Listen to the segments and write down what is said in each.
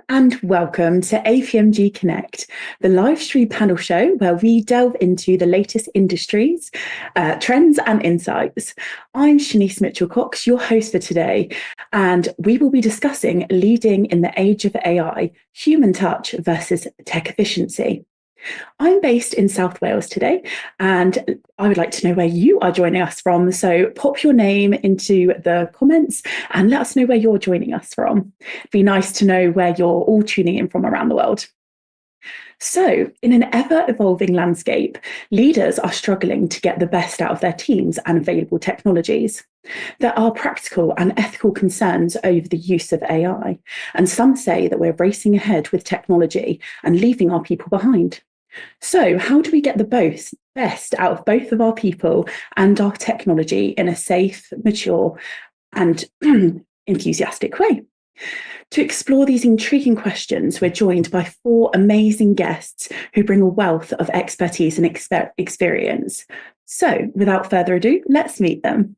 and welcome to APMG Connect, the live stream panel show where we delve into the latest industries, trends and insights. I'm Shanice Mitchell-Cox, your host for today, and we will be discussing leading in the age of AI, human touch versus tech efficiency. I'm based in South Wales today, and I would like to know where you are joining us from. So pop your name into the comments and let us know where you're joining us from. It'd be nice to know where you're all tuning in from around the world. So, in an ever-evolving landscape, leaders are struggling to get the best out of their teams and available technologies. There are practical and ethical concerns over the use of AI, and some say that we're racing ahead with technology and leaving our people behind. So, how do we get the best out of both of our people and our technology in a safe, mature, and enthusiastic way? To explore these intriguing questions, we're joined by four amazing guests who bring a wealth of expertise and experience. So, without further ado, let's meet them.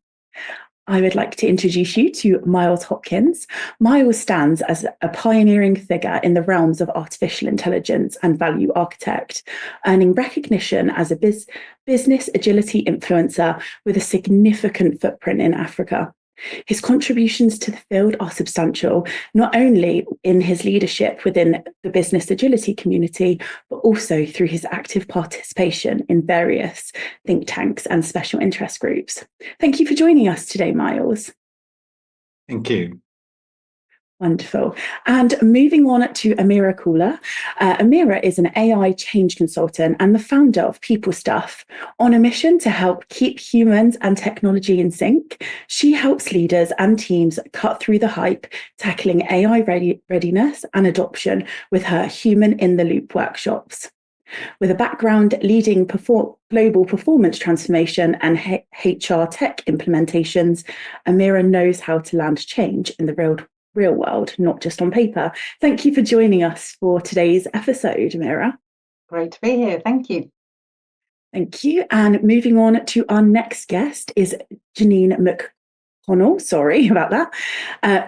I would like to introduce you to Miles Hopkins. Miles stands as a pioneering figure in the realms of artificial intelligence and value architect, earning recognition as a business agility influencer with a significant footprint in Africa. His contributions to the field are substantial, not only in his leadership within the business agility community, but also through his active participation in various think tanks and special interest groups. Thank you for joining us today, Miles. Thank you. Wonderful. And moving on to Amira Kula. Amira is an AI change consultant and the founder of People Stuff. On a mission to help keep humans and technology in sync, she helps leaders and teams cut through the hype, tackling AI readiness and adoption with her Human in the Loop workshops. With a background leading global performance transformation and HR tech implementations, Amira knows how to land change in the real world, not just on paper. Thank you for joining us for today's episode, Amira. Great to be here. Thank you. Thank you. And moving on to our next guest is Janine McConnell. Sorry about that.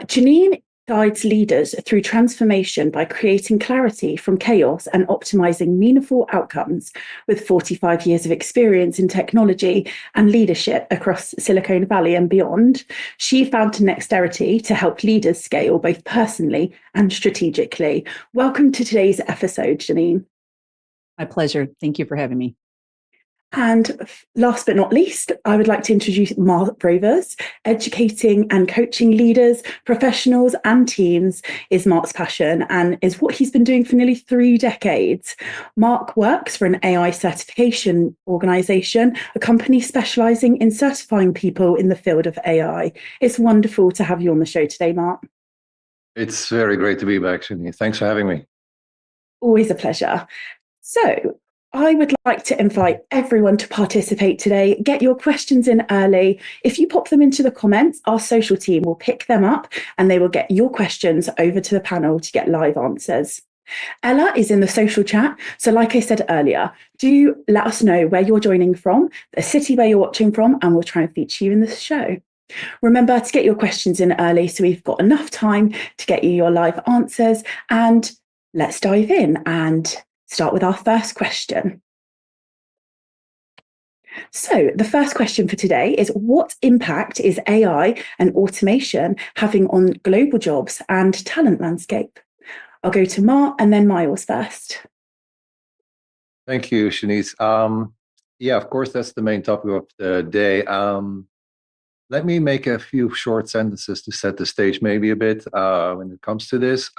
Janine guides leaders through transformation by creating clarity from chaos and optimizing meaningful outcomes. With 45 years of experience in technology and leadership across Silicon Valley and beyond, she founded Nexterity to help leaders scale both personally and strategically. Welcome to today's episode, Janine. My pleasure. Thank you for having me. And last but not least, I would like to introduce Mark Rovers. Educating and coaching leaders, professionals and teams is Mark's passion and is what he's been doing for nearly 3 decades. Mark works for an AI certification organization, a company specializing in certifying people in the field of AI. It's wonderful to have you on the show today, Mark. It's very great to be back, Shani. Thanks for having me. Always a pleasure. So, I would like to invite everyone to participate today. Get your questions in early. If you pop them into the comments, our social team will pick them up and they will get your questions over to the panel to get live answers. Ella is in the social chat. So like I said earlier, do let us know where you're joining from, the city where you're watching from, and we'll try and feature you in the show. Remember to get your questions in early so we've got enough time to get you your live answers. And let's dive in and start with our first question. So the first question for today is, what impact is AI and automation having on global jobs and talent landscape? I'll go to Mark and then Miles first. Thank you, Shanice. Yeah, of course, that's the main topic of the day. Let me make a few short sentences to set the stage maybe a bit when it comes to this.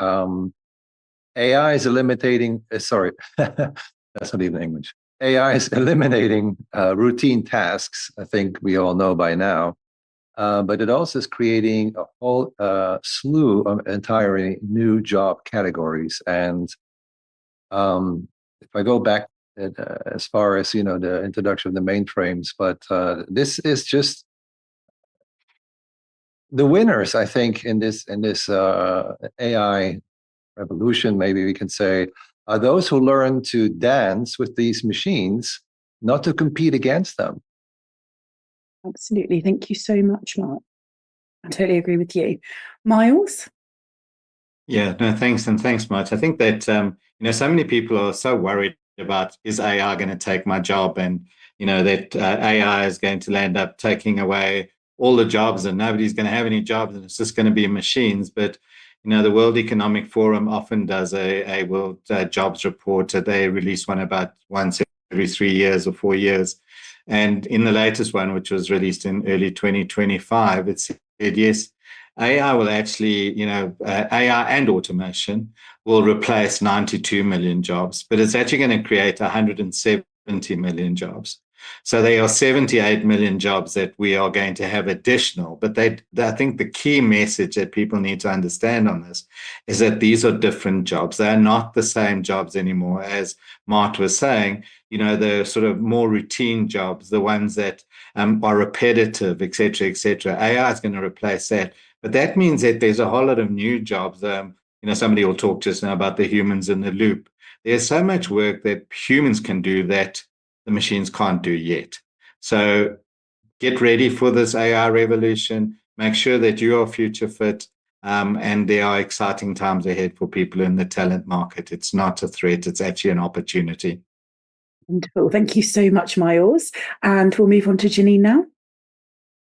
AI is eliminating, sorry, that's not even English. AI is eliminating routine tasks, I think we all know by now, but it also is creating a whole slew of entirely new job categories. And if I go back as far as, the introduction of the mainframes, but this is just the winners, I think, in this AI revolution, maybe we can say, are those who learn to dance with these machines, not to compete against them. Absolutely. Thank you so much, Mark. I totally agree with you. Miles? Yeah, no, thanks. And thanks much. I think that, so many people are so worried about, is AI going to take my job? And, that AI is going to end up taking away all the jobs and nobody's going to have any jobs and it's just going to be machines. But, the World Economic Forum often does a World Jobs Report. They release one about once every 3 years or 4 years. And in the latest one, which was released in early 2025, it said, yes, AI will actually, AI and automation will replace 92 million jobs, but it's actually going to create 170 million jobs. So there are 78 million jobs that we are going to have additional. But I think the key message that people need to understand on this is that these are different jobs. They're not the same jobs anymore. As Mart was saying, the sort of more routine jobs, the ones that are repetitive, et cetera, et cetera. AI is going to replace that. But that means that there's a whole lot of new jobs. Somebody will talk just now about the humans in the loop. There's so much work that humans can do that the machines can't do yet. So get ready for this AI revolution. Make sure that you are future fit. And there are exciting times ahead for people in the talent market. It's not a threat. It's actually an opportunity. Wonderful. Thank you so much, Miles. And we'll move on to Janine now.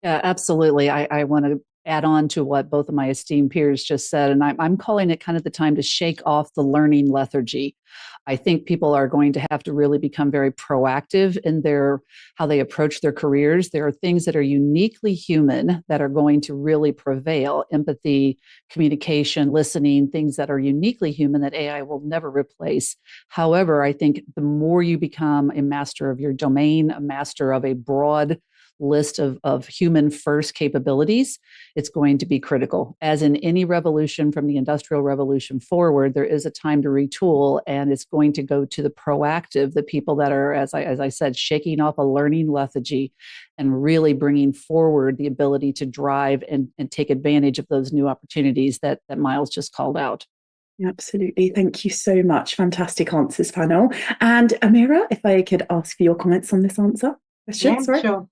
Yeah, absolutely. I want to add on to what both of my esteemed peers just said, and I'm calling it kind of the time to shake off the learning lethargy. I think people are going to have to really become very proactive in how they approach their careers. There are things that are uniquely human that are going to really prevail: empathy, communication, listening, things that are uniquely human that AI will never replace. However, I think the more you become a master of your domain, a master of a broad list of human first capabilities, it's going to be critical. As in any revolution from the Industrial Revolution forward, there is a time to retool, and it's going to go to the proactive, the people that are, as I said, shaking off a learning lethargy and really bringing forward the ability to drive and take advantage of those new opportunities that Miles just called out. Absolutely. Thank you so much. Fantastic answers, panel. And Amira, if I could ask for your comments on this answer. Yeah,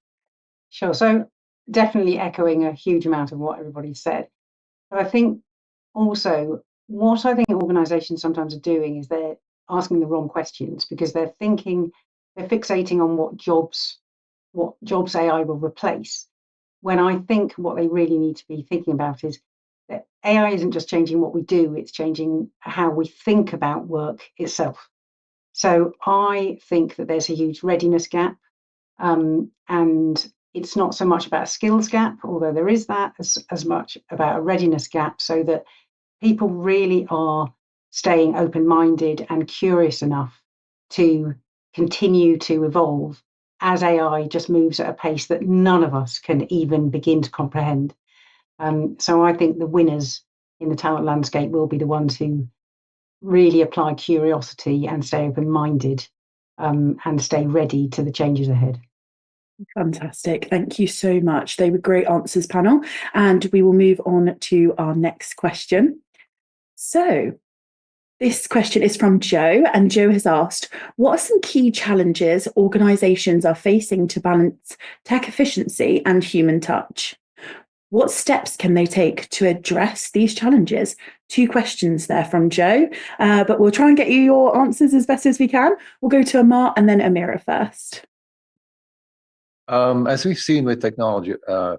sure. So definitely echoing a huge amount of what everybody said. But I think also what I think organizations sometimes are doing is they're asking the wrong questions, because they're fixating on what jobs AI will replace. When I think what they really need to be thinking about is that AI isn't just changing what we do, it's changing how we think about work itself. So I think that there's a huge readiness gap, and it's not so much about a skills gap, although there is that, as much about a readiness gap, so that people really are staying open-minded and curious enough to continue to evolve as AI just moves at a pace that none of us can even begin to comprehend. So I think the winners in the talent landscape will be the ones who really apply curiosity and stay open-minded, and stay ready to the changes ahead. Fantastic. Thank you so much. They were great answers, panel. And we will move on to our next question. So this question is from Joe, and Joe has asked, what are some key challenges organizations are facing to balance tech efficiency and human touch? What steps can they take to address these challenges? 2 questions there from Joe, but we'll try and get you your answers as best as we can. We'll go to Amar and then Amira first. As we've seen with technology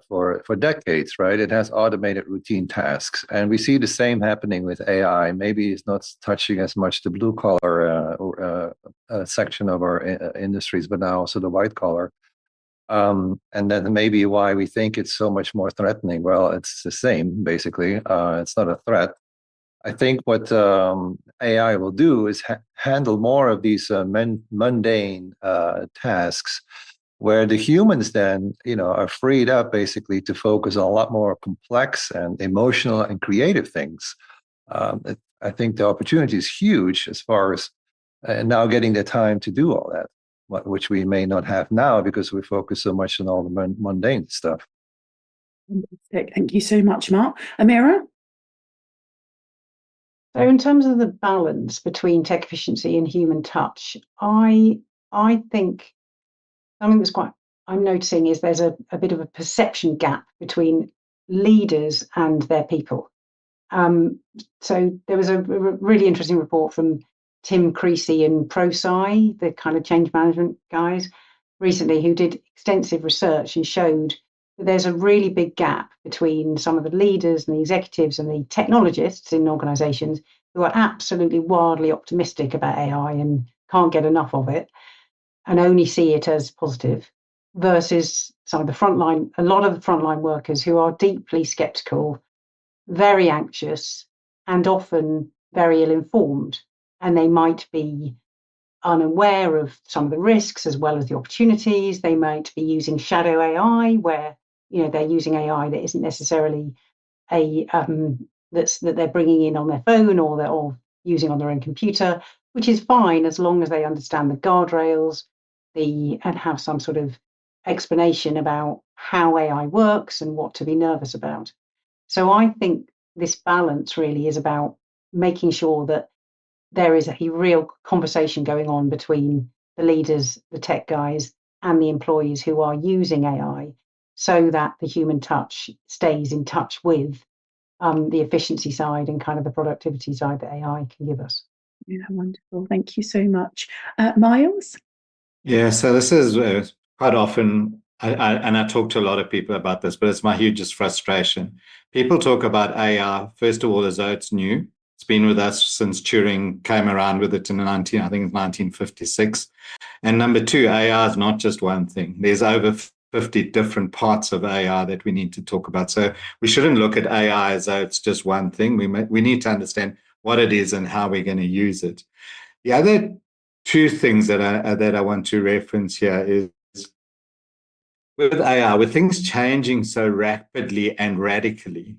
for decades, right, it has automated routine tasks. And we see the same happening with AI. Maybe it's not touching as much the blue collar section of our industries, but now also the white collar. And then maybe why we think it's so much more threatening. Well, it's the same, basically. It's not a threat. I think what AI will do is handle more of these mundane tasks, where the humans then, are freed up basically to focus on a lot more complex and emotional and creative things. I think the opportunity is huge as far as now getting the time to do all that, which we may not have now because we focus so much on all the mundane stuff. Fantastic. Thank you so much, Mark. Amira? So in terms of the balance between tech efficiency and human touch, I think something I'm noticing is there's a bit of a perception gap between leaders and their people. So there was a really interesting report from Tim Creasy and ProSci, the kind of change management guys, recently, who did extensive research and showed that there's a really big gap between some of the leaders and the executives and the technologists in organizations who are absolutely wildly optimistic about AI and can't get enough of it and only see it as positive, versus some of the frontline, a lot of the frontline workers who are deeply skeptical, very anxious, and often very ill-informed. And they might be unaware of some of the risks as well as the opportunities. They might be using shadow AI, where they're using AI that isn't necessarily a that they're bringing in on their phone or they're using on their own computer, which is fine as long as they understand the guardrails, and have some sort of explanation about how AI works and what to be nervous about. So I think this balance really is about making sure that there is a real conversation going on between the leaders, the tech guys, and the employees who are using AI, so that the human touch stays in touch with the efficiency side and kind of the productivity side that AI can give us. Yeah, wonderful. Thank you so much. Miles? Yeah, so this is quite often, I talk to a lot of people about this, but it's my hugest frustration. People talk about AI, first of all, as though it's new. It's been with us since Turing came around with it in I think it's 1956. And number two, AI is not just one thing. There's over 50 different parts of AI that we need to talk about. So we shouldn't look at AI as though it's just one thing. We need to understand what it is and how we're going to use it. The other two things that I want to reference here is with AI, with things changing so rapidly and radically,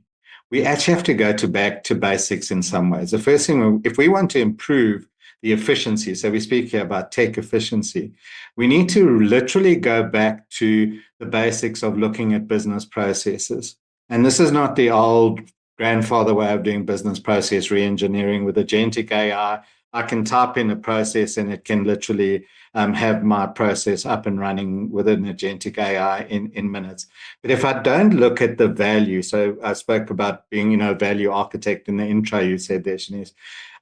we actually have to go back to basics in some ways. The first thing, if we want to improve the efficiency, so we speak here about tech efficiency, we need to literally go back to the basics of looking at business processes. And this is not the old grandfather way of doing business process re-engineering with agentic AI. I can type in a process and it can literally have my process up and running with an agentic AI in minutes. But if I don't look at the value, so I spoke about being, value architect in the intro, you said there, Shanice,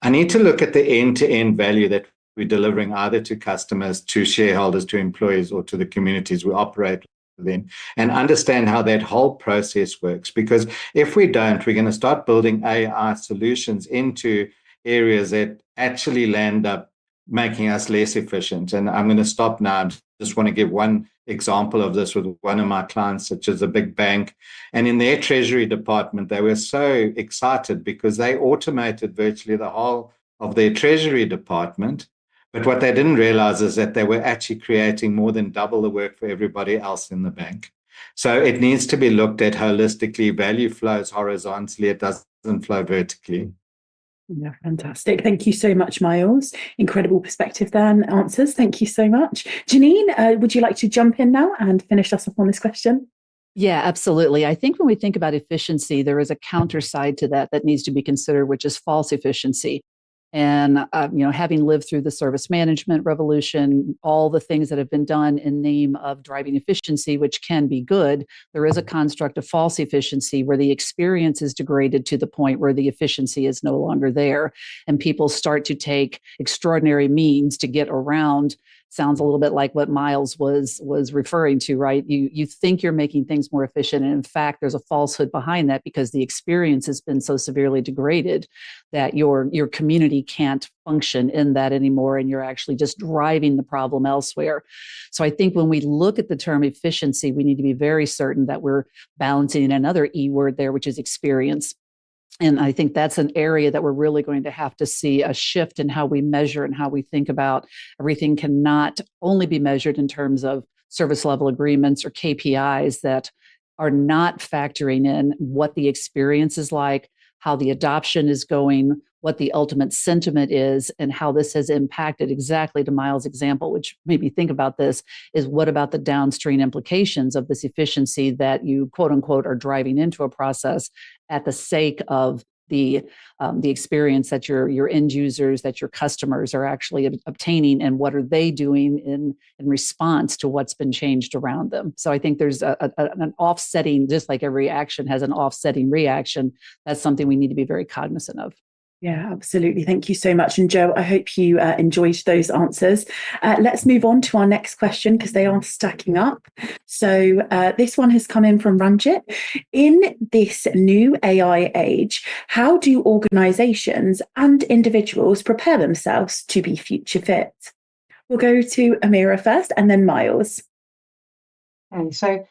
I need to look at the end-to-end value that we're delivering either to customers, to shareholders, to employees, or to the communities we operate within, and understand how that whole process works. Because if we don't, we're going to start building AI solutions into areas that actually land up making us less efficient. And I'm going to stop now. I just want to give one example of this with one of my clients, such as a big bank. And in their treasury department, they were so excited because they automated virtually the whole of their treasury department. But what they didn't realize is that they were actually creating more than double the work for everybody else in the bank. So it needs to be looked at holistically. Value flows horizontally. It doesn't flow vertically. Yeah, fantastic. Thank you so much, Miles. Incredible perspective there and answers. Thank you so much. Janine, would you like to jump in now and finish us off on this question? Yeah, absolutely. I think when we think about efficiency, there is a counter side to that needs to be considered, which is false efficiency. And, having lived through the service management revolution, all the things that have been done in name of driving efficiency, which can be good, there is a construct of false efficiency where the experience is degraded to the point where the efficiency is no longer there. And people start to take extraordinary means to get around. Sounds a little bit like what Miles was referring to, right? You think you're making things more efficient, and in fact, there's a falsehood behind that because the experience has been so severely degraded that your community can't function in that anymore, and you're actually just driving the problem elsewhere. So I think when we look at the term efficiency, we need to be very certain that we're balancing another E word there, which is experience. And I think that's an area that we're really going to have to see a shift in how we measure and how we think about everything. Cannot only be measured in terms of service level agreements or KPIs that are not factoring in what the experience is like, how the adoption is going, what the ultimate sentiment is, and how this has impacted, exactly to Miles' example, which made me think about this, is what about the downstream implications of this efficiency that you, quote unquote, are driving into a process at the sake of the experience that your end users, that your customers are actually obtaining, and what are they doing in response to what's been changed around them. So I think there's an offsetting, just like every action has an offsetting reaction. That's something we need to be very cognizant of. Yeah, absolutely. Thank you so much. And Joe, I hope you enjoyed those answers. Let's move on to our next question because they are stacking up. So this one has come in from Ranjit. In this new AI age, how do organizations and individuals prepare themselves to be future fit? We'll go to Amira first and then Miles. Okay, so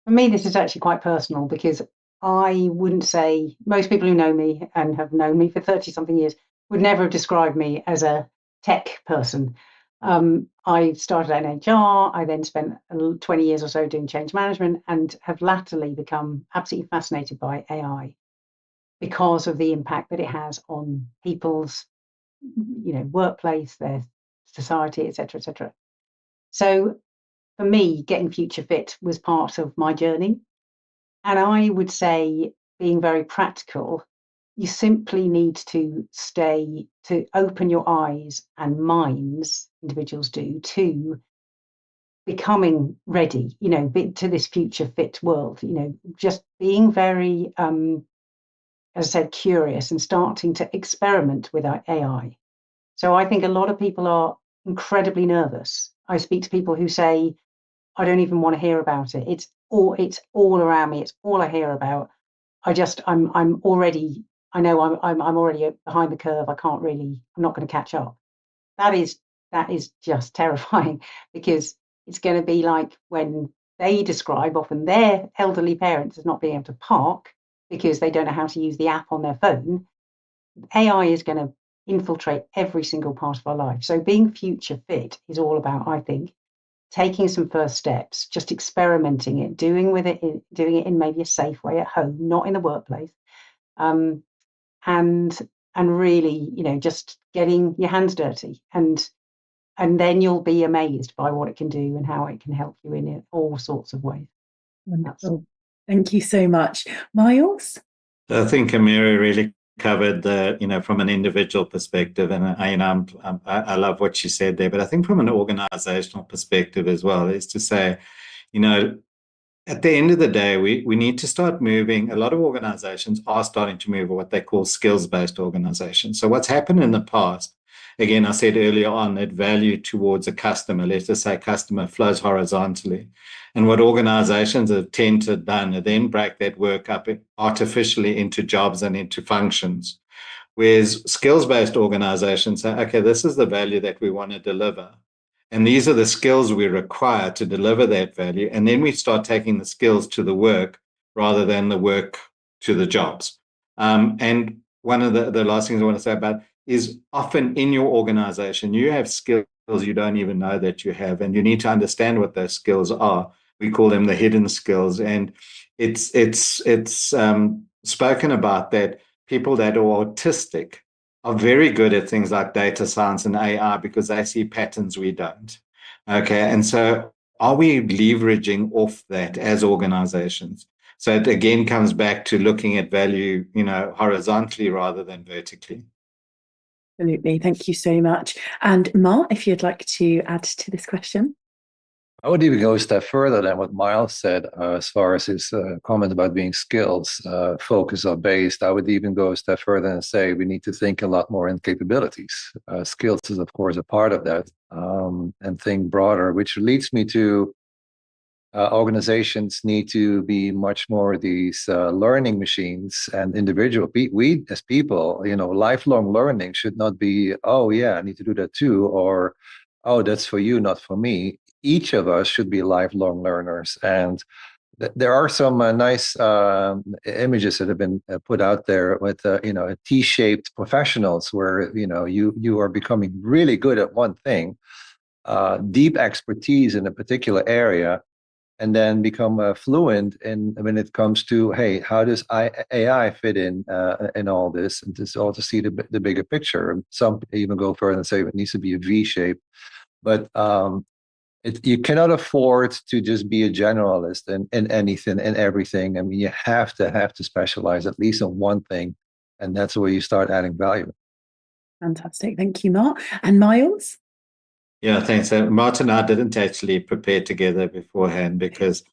for me, this is actually quite personal because I wouldn't say, most people who know me and have known me for 30 something years would never have described me as a tech person. I started out in HR, I then spent 20 years or so doing change management, and have latterly become absolutely fascinated by AI because of the impact that it has on people's, workplace, their society, etc., etc. So for me, getting future fit was part of my journey. And I would say, being very practical, you simply need to open your eyes and minds, individuals do, to becoming ready, to this future fit world, just being very, as I said, curious and starting to experiment with AI. So I think a lot of people are incredibly nervous. I speak to people who say, I don't even want to hear about it. It's all around me. It's all I hear about. I'm already, I know I'm already behind the curve. I'm not going to catch up. That is just terrifying because it's going to be like when they describe often their elderly parents as not being able to park because they don't know how to use the app on their phone. AI is going to infiltrate every single part of our life. So being future fit is all about, I think, taking some first steps, just experimenting it, doing it in maybe a safe way at home, not in the workplace, and really, just getting your hands dirty, and then you'll be amazed by what it can do and how it can help you in all sorts of ways. Wonderful. Thank you so much. Miles? I think Amira really covered from an individual perspective, and I love what she said there. But I think from an organizational perspective as well, is to say, at the end of the day, we need to start moving. A lot of organizations are starting to move what they call skills-based organizations. So what's happened in the past, again, I said earlier on that value towards a customer, let's just say customer, flows horizontally. And what organizations have tended to done is then break that work up artificially into jobs and into functions. Whereas skills-based organizations say, okay, this is the value that we want to deliver. And these are the skills we require to deliver that value. And then we start taking the skills to the work rather than the work to the jobs. And one of the last things I want to say about is often in your organization, you have skills you don't even know that you have, and you need to understand what those skills are. We call them the hidden skills. And it's spoken about that people that are autistic are very good at things like data science and AI because they see patterns we don't. Okay. And so are we leveraging off that as organizations? So it again comes back to looking at value, horizontally rather than vertically. Absolutely. Thank you so much. And Mark, if you'd like to add to this question. I would even go a step further than what Miles said as far as his comment about being skills focused or based. I would even go a step further and say we need to think a lot more in capabilities. Skills is, of course, a part of that, and think broader, which leads me to organizations need to be much more these learning machines and individual. We as people, lifelong learning should not be, oh yeah, I need to do that too, or oh, that's for you, not for me. Each of us should be lifelong learners. And there are some nice images that have been put out there with, T-shaped professionals where, you are becoming really good at one thing, deep expertise in a particular area, and then become fluent in when it comes to, hey, how does AI fit in all this, and to also see the bigger picture. Some even go further and say it needs to be a V shape, but you cannot afford to just be a generalist in anything and everything. I mean, you have to specialize at least on one thing And that's where you start adding value. Fantastic. Thank you, Mark. And Miles? Yeah, thanks. Martin and I didn't actually prepare together beforehand because,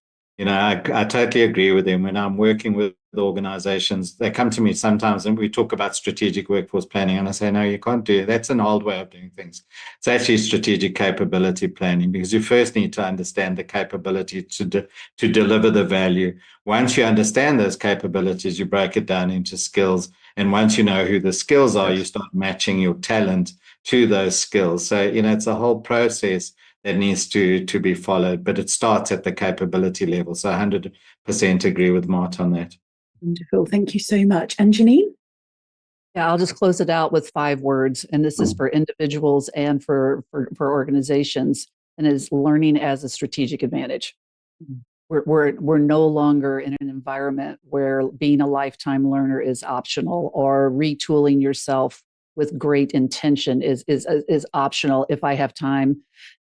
I totally agree with him. When I'm working with organizations, they come to me sometimes and we talk about strategic workforce planning. And I say, no, you can't do it. That's an old way of doing things. It's actually strategic capability planning, because you first need to understand the capability to deliver the value. Once you understand those capabilities, you break it down into skills. And once you know who the skills are, you start matching your talent to those skills. So, it's a whole process that needs to be followed, but it starts at the capability level. So 100% agree with Mart on that. Wonderful. Thank you so much. And Janine? Yeah, I'll just close it out with 5 words, and this is for individuals and for organizations, and is learning as a strategic advantage. We're no longer in an environment where being a lifetime learner is optional, or retooling yourself with great intention is optional. If I have time,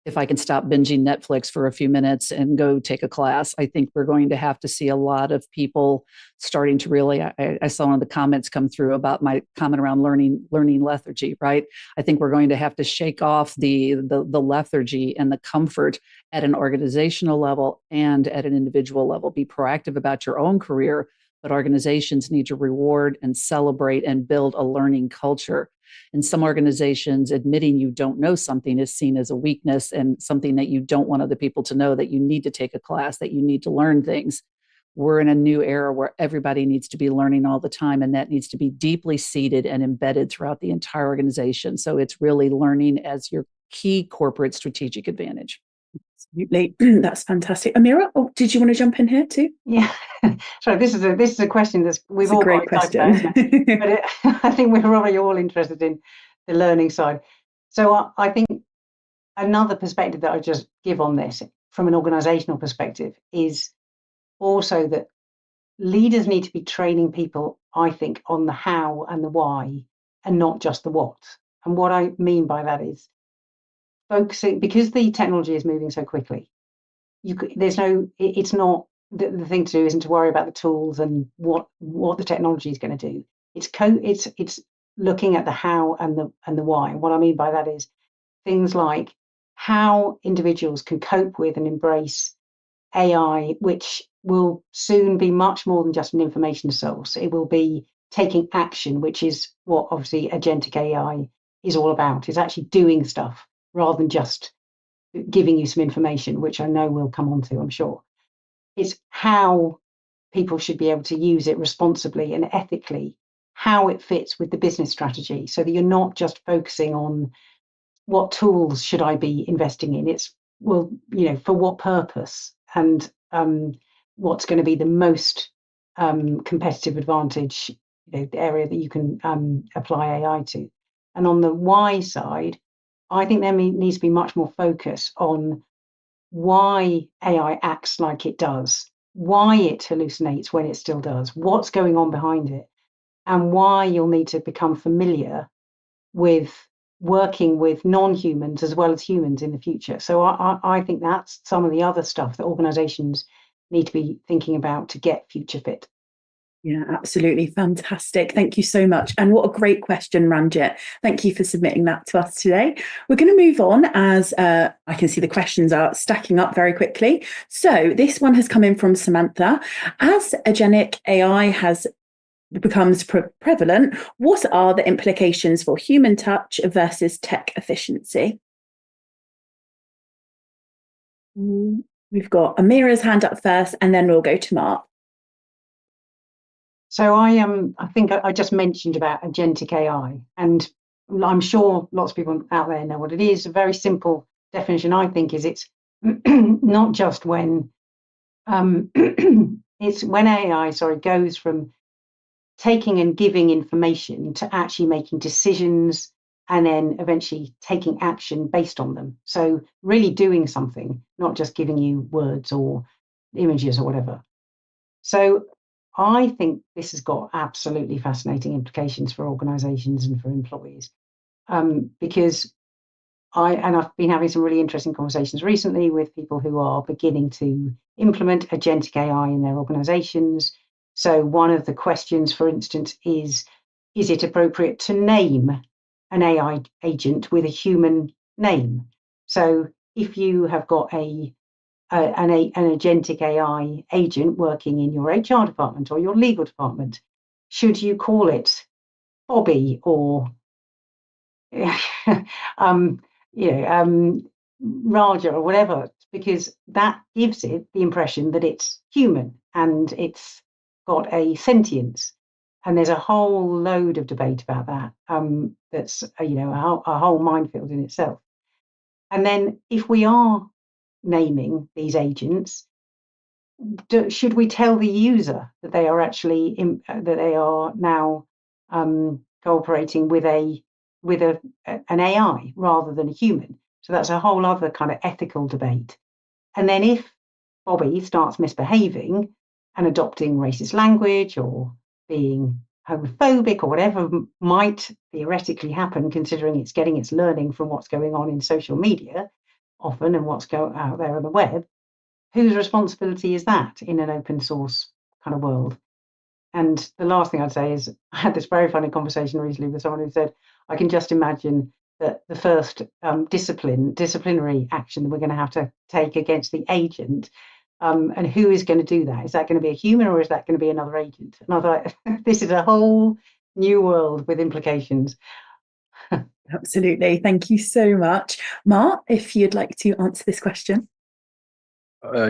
if I can stop binging Netflix for a few minutes and go take a class, I think we're going to have to see a lot of people starting to really, I saw one of the comments come through about my comment around learning lethargy, right? I think we're going to have to shake off the lethargy and the comfort at an organizational level and at an individual level. Be proactive about your own career, but organizations need to reward and celebrate and build a learning culture. In some organizations, admitting you don't know something is seen as a weakness and something that you don't want other people to know, that you need to take a class, that you need to learn things. We're in a new era where everybody needs to be learning all the time, and that needs to be deeply seated and embedded throughout the entire organization. So it's really learning as your key corporate strategic advantage. Absolutely. That's fantastic. Amira, did you want to jump in here too? Yeah. Sorry, this is a question that we've all got question. About, but I think we're probably all interested in the learning side. So I think another perspective that I just give on this from an organizational perspective is also that leaders need to be training people, I think, on the how and the why, and not just the what. And what I mean by that is focusing, because the technology is moving so quickly. It's not the thing to do isn't to worry about the tools and what the technology is going to do. It's looking at the how and the why. And what I mean by that is things like how individuals can cope with and embrace AI, which will soon be much more than just an information source. It will be taking action, which is what obviously agentic AI is all about. It's actually doing stuff rather than just giving you some information, which I know we'll come on to, I'm sure. It's how people should be able to use it responsibly and ethically, how it fits with the business strategy, so that you're not just focusing on what tools should I be investing in. It's, well, for what purpose, and what's going to be the most competitive advantage, the area that you can apply AI to. And on the why side, I think there needs to be much more focus on why AI acts like it does, why it hallucinates when it still does, what's going on behind it, and why you'll need to become familiar with working with non-humans as well as humans in the future. So I think that's some of the other stuff that organizations need to be thinking about to get future fit. Yeah, absolutely. Fantastic. Thank you so much. And what a great question, Ranjit. Thank you for submitting that to us today. We're going to move on, as I can see the questions are stacking up very quickly. So this one has come in from Samantha. As agentic AI becomes prevalent, what are the implications for human touch versus tech efficiency? We've got Amira's hand up first, and then we'll go to Mark. So I think I just mentioned about agentic AI, and I'm sure lots of people out there know what it is. A very simple definition, I think, is it's not just when it's when AI goes from taking and giving information to actually making decisions and then eventually taking action based on them. So really doing something, not just giving you words or images or whatever. So I think this has got absolutely fascinating implications for organizations and for employees, because I've been having some really interesting conversations recently with people who are beginning to implement agentic AI in their organizations. So one of the questions, for instance, is is it appropriate to name an AI agent with a human name? So if you have got an agentic AI agent working in your HR department or your legal department, should you call it Bobby or Raja or whatever? Because that gives it the impression that it's human and it's got a sentience. And there's a whole load of debate about that. That's a whole minefield in itself. And then if we are naming these agents, should we tell the user that they are actually that they are now cooperating with an AI rather than a human? So that's a whole other kind of ethical debate. And then if Bobby starts misbehaving and adopting racist language or being homophobic or whatever might theoretically happen, considering it's getting its learning from what's going on in social media often and what's going out there on the web, whose responsibility is that in an open source kind of world? And the last thing I'd say is I had this very funny conversation recently with someone who said, I can just imagine that the first disciplinary action that we're going to have to take against the agent, and who is going to do that? Is that going to be a human or is that going to be another agent? And I thought, this is a whole new world with implications. Absolutely. Thank you so much. Mark, if you'd like to answer this question.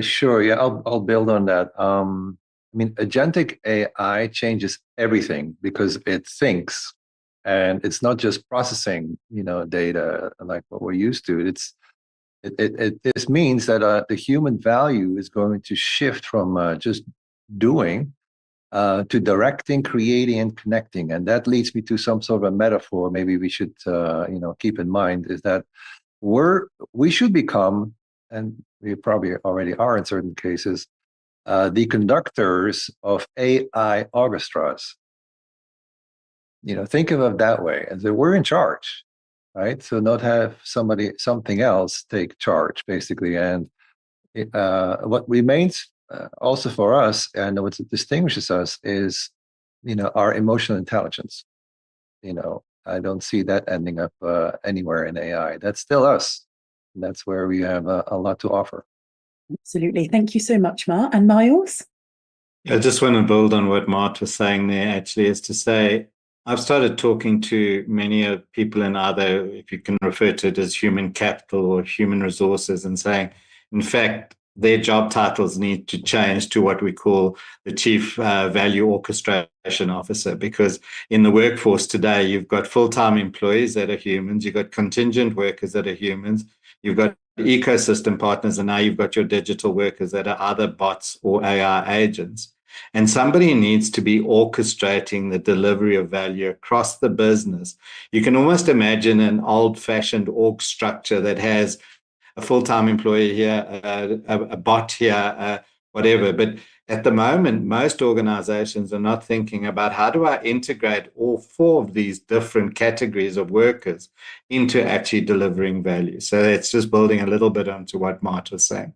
Sure. Yeah, I'll build on that. I mean, agentic AI changes everything because it thinks, and it's not just processing, data like what we're used to. This means that the human value is going to shift from just doing to directing, creating, and connecting. And that leads me to some sort of a metaphor. Maybe we should, keep in mind is that we should become, and we probably already are in certain cases, the conductors of AI orchestras. Think of it that way, as if we're in charge, right? So not have something else take charge, basically. And what remains also for us, and what distinguishes us, is our emotional intelligence. I don't see that ending up anywhere in AI. That's still us. And that's where we have a lot to offer. Absolutely. Thank you so much, Mark. And Miles? I just want to build on what Mart was saying there, actually, is to say, I've started talking to many people in either, if you can refer to it as human capital or human resources, and saying, in fact, their job titles need to change to what we call the Chief Value Orchestration Officer, because in the workforce today, you've got full-time employees that are humans, you've got contingent workers that are humans, you've got ecosystem partners, and now you've got your digital workers that are either bots or AI agents. And somebody needs to be orchestrating the delivery of value across the business. You can almost imagine an old-fashioned org structure that has a full-time employee here, a bot here, whatever. But at the moment, most organizations are not thinking about how do I integrate all four of these different categories of workers into actually delivering value. So it's just building a little bit onto what Mart was saying.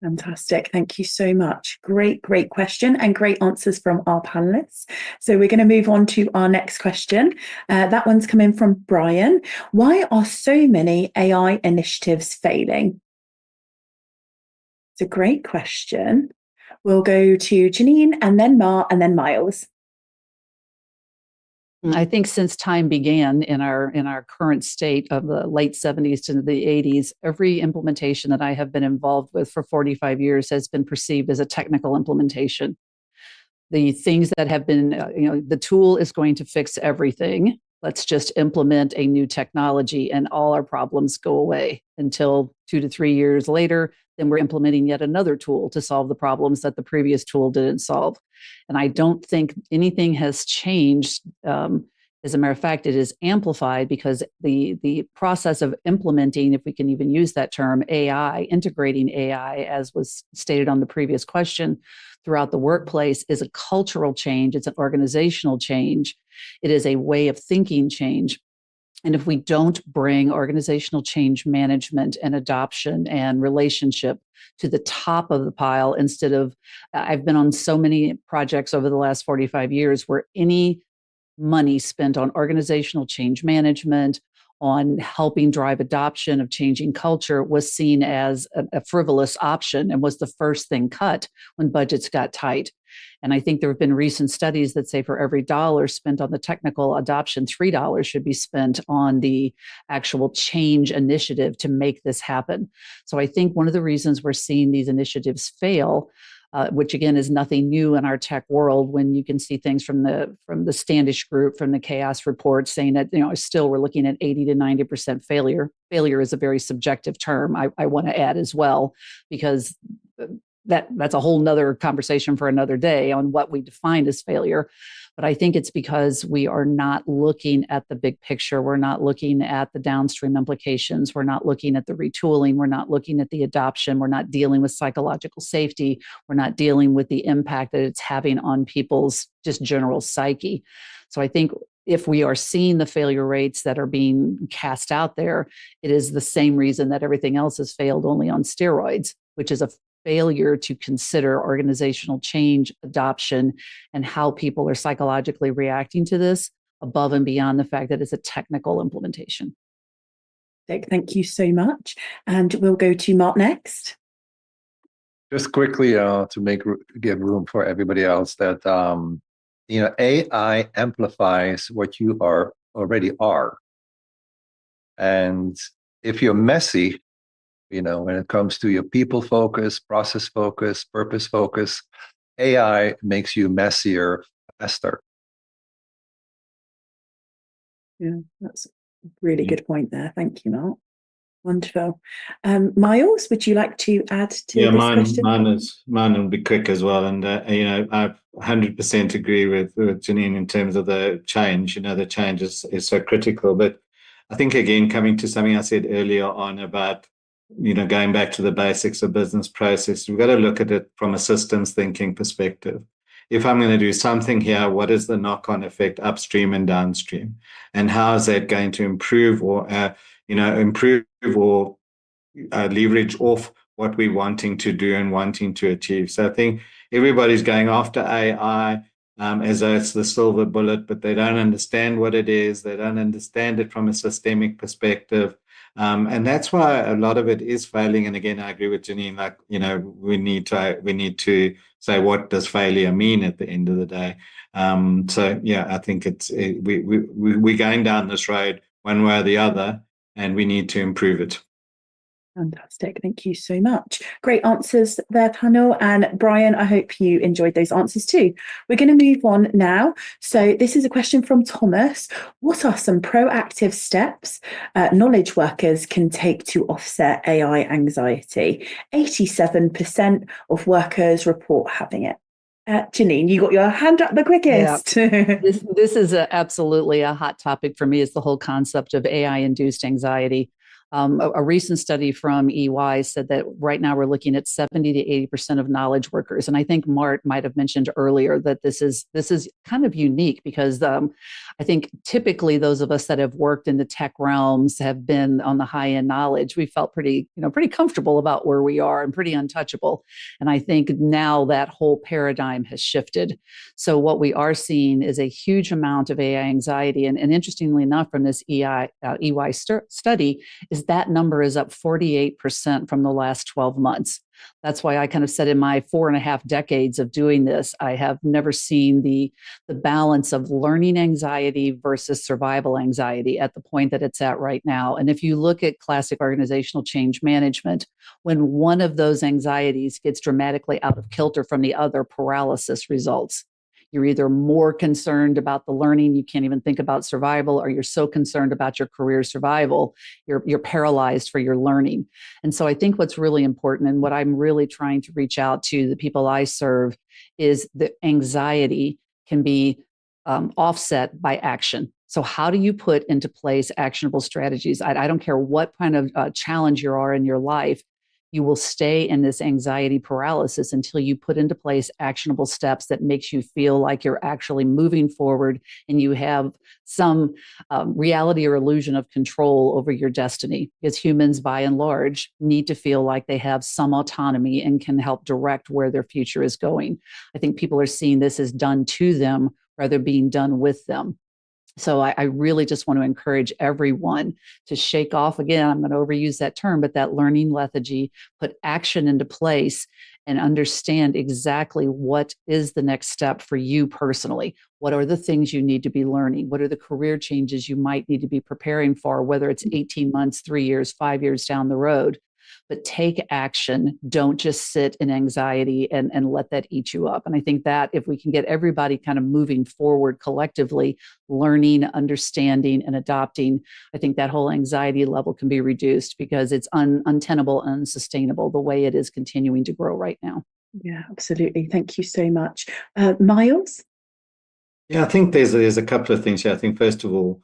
Fantastic. Thank you so much. Great question and great answers from our panelists. So we're going to move on to our next question. That one's coming from Brian. Why are so many AI initiatives failing? It's a great question. We'll go to Janine and then Mar and then Miles. I think since time began in our current state of the late 70s to the 80s, every implementation that I have been involved with for 45 years has been perceived as a technical implementation. The things that have been, the tool is going to fix everything. Let's just implement a new technology and all our problems go away, until 2 to 3 years later, then we're implementing yet another tool to solve the problems that the previous tool didn't solve. And I don't think anything has changed. As a matter of fact, it is amplified because the process of implementing, if we can even use that term, AI, integrating AI, as was stated on the previous question, throughout the workplace is a cultural change. It's an organizational change. It is a way of thinking change. And if we don't bring organizational change management and adoption and relationship to the top of the pile, instead of, I've been on so many projects over the last 45 years where any money spent on organizational change management, on helping drive adoption of changing culture, was seen as a frivolous option and was the first thing cut when budgets got tight. And I think there have been recent studies that say for every dollar spent on the technical adoption, $3 should be spent on the actual change initiative to make this happen. So I think one of the reasons we're seeing these initiatives fail, which again is nothing new in our tech world, when you can see things from the Standish Group, from the Chaos Report, saying that still we're looking at 80 to 90% failure. Failure is a very subjective term, I want to add as well, because that's a whole nother conversation for another day on what we define as failure. But I think it's because we are not looking at the big picture. We're not looking at the downstream implications. We're not looking at the retooling. We're not looking at the adoption. We're not dealing with psychological safety. We're not dealing with the impact that it's having on people's just general psyche. So I think if we are seeing the failure rates that are being cast out there, it is the same reason that everything else has failed, only on steroids, which is a failure to consider organizational change, adoption, and how people are psychologically reacting to this above and beyond the fact that it's a technical implementation. Thank you so much. And we'll go to Mark next. Just quickly to give room for everybody else, that AI amplifies what you already are. And if you're messy, when it comes to your people focus, process focus, purpose focus, AI makes you messier faster. Yeah, that's a really good point there. Thank you, Mark. Wonderful. Miles, would you like to add to this question? Mine will be quick as well. And, I 100% agree with Janine in terms of the change. The change is so critical. But I think, again, coming to something I said earlier on about going back to the basics of business process, we've got to look at it from a systems thinking perspective. If I'm going to do something here, what is the knock-on effect upstream and downstream? And how is that going to improve or leverage off what we're wanting to do and wanting to achieve? So I think everybody's going after AI as though it's the silver bullet, but they don't understand what it is. They don't understand it from a systemic perspective. And that's why a lot of it is failing. And again, I agree with Janine, we need to say, what does failure mean at the end of the day? So yeah, I think we're going down this road one way or the other, and we need to improve it. Fantastic. Thank you so much. Great answers there, panel. And Brian, I hope you enjoyed those answers too. We're going to move on now. So this is a question from Thomas. What are some proactive steps knowledge workers can take to offset AI anxiety? 87% of workers report having it. Janine, you got your hand up the quickest. Yeah. This is absolutely a hot topic for me, is the whole concept of AI-induced anxiety. A recent study from EY said that right now we're looking at 70 to 80% of knowledge workers. And I think Mart might have mentioned earlier that this is kind of unique, because I think typically those of us that have worked in the tech realms have been on the high end knowledge. We felt pretty comfortable about where we are and pretty untouchable. And I think now that whole paradigm has shifted. So what we are seeing is a huge amount of AI anxiety. And interestingly enough, from this EY study, is that number is up 48% from the last 12 months. That's why I kind of said in my 4.5 decades of doing this, I have never seen the balance of learning anxiety versus survival anxiety at the point that it's at right now. And if you look at classic organizational change management, when one of those anxieties gets dramatically out of kilter from the other, paralysis results. You're either more concerned about the learning, you can't even think about survival, or you're so concerned about your career survival, you're paralyzed for your learning. And so I think what's really important, and what I'm really trying to reach out to the people I serve, is the anxiety can be offset by action. So how do you put into place actionable strategies? I don't care what kind of challenge you are in your life. You will stay in this anxiety paralysis until you put into place actionable steps that makes you feel like you're actually moving forward and you have some reality or illusion of control over your destiny. Because humans, by and large, need to feel like they have some autonomy and can help direct where their future is going. I think people are seeing this as done to them rather than being done with them. So I really just want to encourage everyone to shake off, again, I'm going to overuse that term, but that learning lethargy, put action into place and understand exactly what is the next step for you personally. What are the things you need to be learning? What are the career changes you might need to be preparing for, whether it's 18 months, 3 years, 5 years down the road? But take action. Don't just sit in anxiety and let that eat you up. And I think that if we can get everybody kind of moving forward collectively, learning, understanding, and adopting, I think that whole anxiety level can be reduced, because it's untenable and unsustainable the way it is continuing to grow right now. Yeah, absolutely. Thank you so much. Miles? Yeah, I think there's a couple of things here. I think, first of all,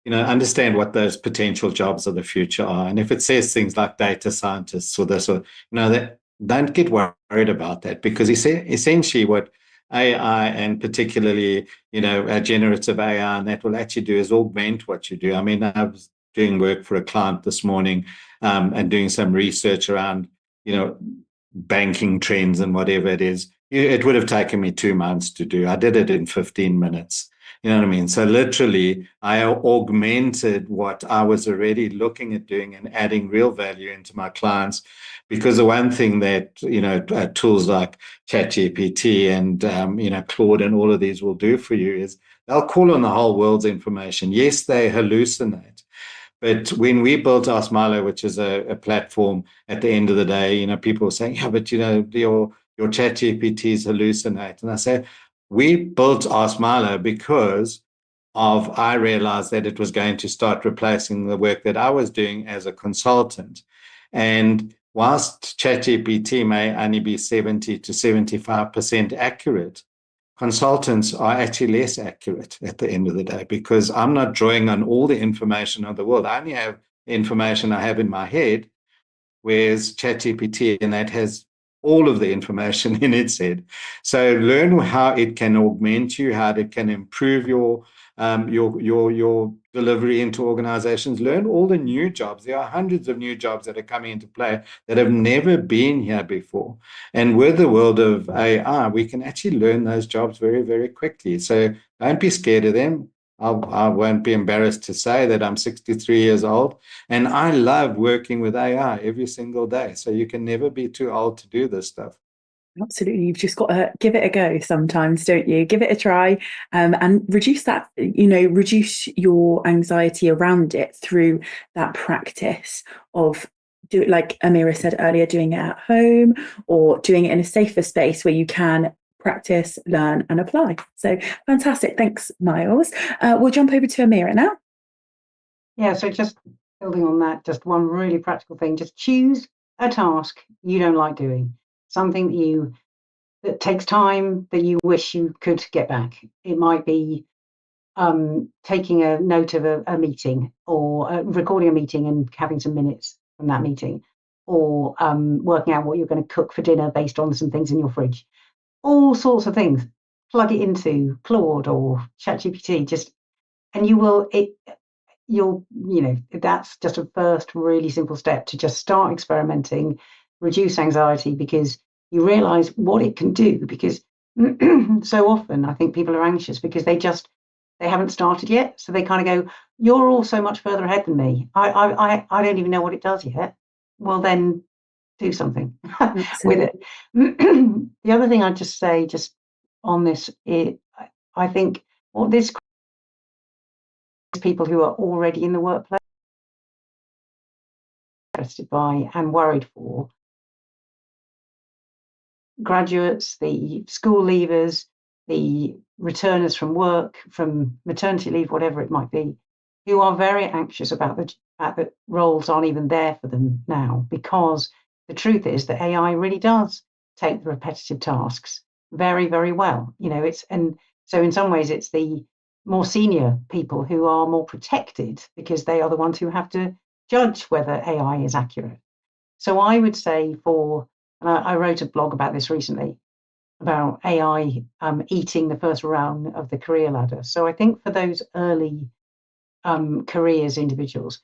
understand what those potential jobs of the future are. And if it says things like data scientists or this, or, that, don't get worried about that, because essentially what AI, and particularly, generative AI, and that will actually do is augment what you do. I mean, I was doing work for a client this morning, and doing some research around, banking trends and whatever it is. It would have taken me 2 months to do. I did it in 15 minutes. You know what I mean? So literally, I augmented what I was already looking at doing and adding real value into my clients. Because the one thing that, tools like ChatGPT and, Claude and all of these will do for you is they'll call on the whole world's information. Yes, they hallucinate. But when we built Ask Milo, which is a platform, at the end of the day, people were saying, yeah, but, your ChatGPTs hallucinate. And I say, we built Ask Milo because I realized that it was going to start replacing the work that I was doing as a consultant. And whilst ChatGPT may only be 70 to 75% accurate, consultants are actually less accurate at the end of the day, because I'm not drawing on all the information of the world. I only have the information I have in my head, whereas ChatGPT, and that has all of the information in its head. So learn how it can augment you, how it can improve your delivery into organizations. Learn all the new jobs. There are hundreds of new jobs that are coming into play that have never been here before. And with the world of AI, we can actually learn those jobs very, very quickly. So don't be scared of them. I won't be embarrassed to say that I'm 63 years old, and I love working with AI every single day. So you can never be too old to do this stuff. Absolutely. You've just got to give it a go sometimes, don't you? Give it a try, and reduce that, reduce your anxiety around it through that practice of like Amira said earlier, doing it at home or doing it in a safer space where you can practice, learn, and apply. So fantastic. Thanks, Miles. We'll jump over to Amira now. Yeah, so just building on that, just one really practical thing. Just choose a task you don't like doing, something that takes time that you wish you could get back. It might be taking a note of a meeting, or recording a meeting and having some minutes from that meeting, or working out what you're going to cook for dinner based on some things in your fridge. All sorts of things. Plug it into Claude or ChatGPT, and that's just a first really simple step to just start experimenting, reduce anxiety, because you realize what it can do. Because so often I think people are anxious because they haven't started yet. So they kind of go, you're all so much further ahead than me. I don't even know what it does yet. Well, then do something with it. The other thing I'd just say, just on this, I think what this is, people who are already in the workplace, interested by and worried for, graduates, the school leavers, the returners from work, from maternity leave, whatever it might be, who are very anxious about the fact that roles aren't even there for them now, because the truth is that AI really does take the repetitive tasks very, very well. And so in some ways it's the more senior people who are more protected, because they are the ones who have to judge whether AI is accurate. So I would say and I wrote a blog about this recently, about AI eating the first rung of the career ladder. So I think for those early careers individuals,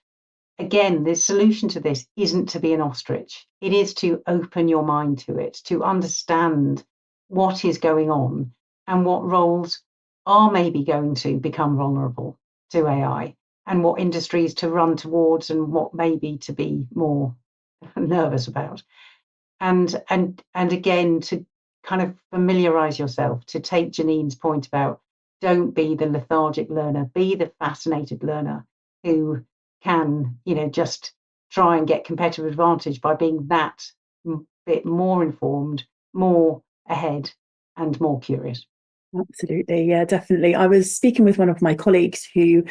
again, the solution to this isn't to be an ostrich. It is to open your mind to it, to understand what is going on and what roles are maybe going to become vulnerable to AI, and what industries to run towards and what maybe to be more nervous about. And again, to kind of familiarize yourself, to take Janine's point about don't be the lethargic learner, be the fascinated learner who can, just try and get competitive advantage by being that bit more informed, more ahead, and more curious. Absolutely. Yeah, definitely. I was speaking with one of my colleagues who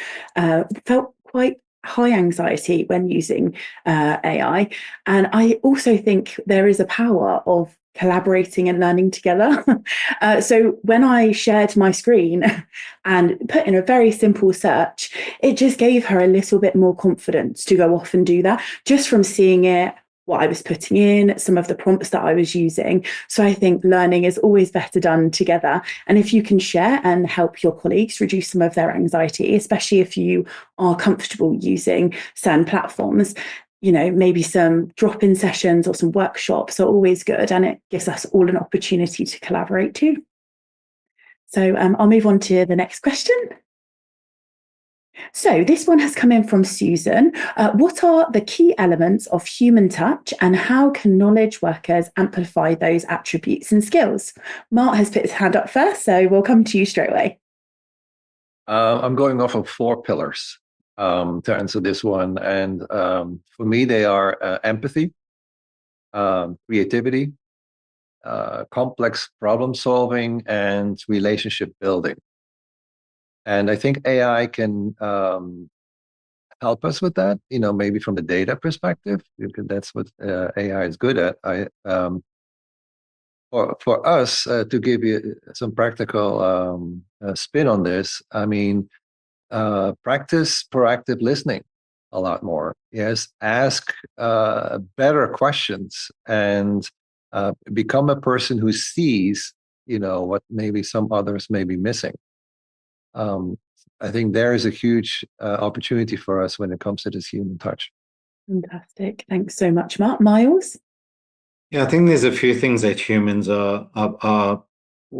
felt quite high anxiety when using AI. And I also think there is a power of collaborating and learning together. So when I shared my screen and put in a very simple search, it just gave her a little bit more confidence to go off and do that just from seeing it, what I was putting in, some of the prompts that I was using. So I think learning is always better done together. And if you can share and help your colleagues reduce some of their anxiety, especially if you are comfortable using certain platforms, maybe some drop-in sessions or some workshops are always good. And it gives us all an opportunity to collaborate too. So I'll move on to the next question. So this one has come in from Susan. What are the key elements of human touch and how can knowledge workers amplify those attributes and skills? Mark has put his hand up first, so we'll come to you straight away. I'm going off of 4 pillars to answer this one. And for me, they are empathy, creativity, complex problem solving, and relationship building. And I think AI can help us with that, maybe from the data perspective, because that's what AI is good at. For us, to give you some practical spin on this, I mean, practice proactive listening a lot more. Yes, ask better questions and become a person who sees, what maybe some others may be missing. I think there is a huge opportunity for us when it comes to this human touch. Fantastic. Thanks so much, Mark. Miles? Yeah, I think there's a few things that humans are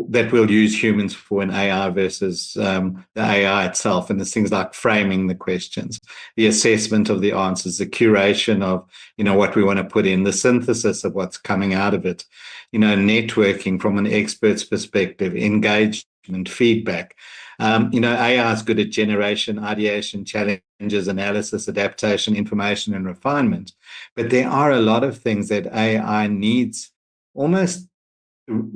that we'll use humans for in AI versus the AI itself. And there's things like framing the questions, the assessment of the answers, the curation of, what we want to put in, the synthesis of what's coming out of it, networking from an expert's perspective, engagement, feedback. AI is good at generation, ideation, challenges, analysis, adaptation, information, and refinement. But there are a lot of things that AI needs almost.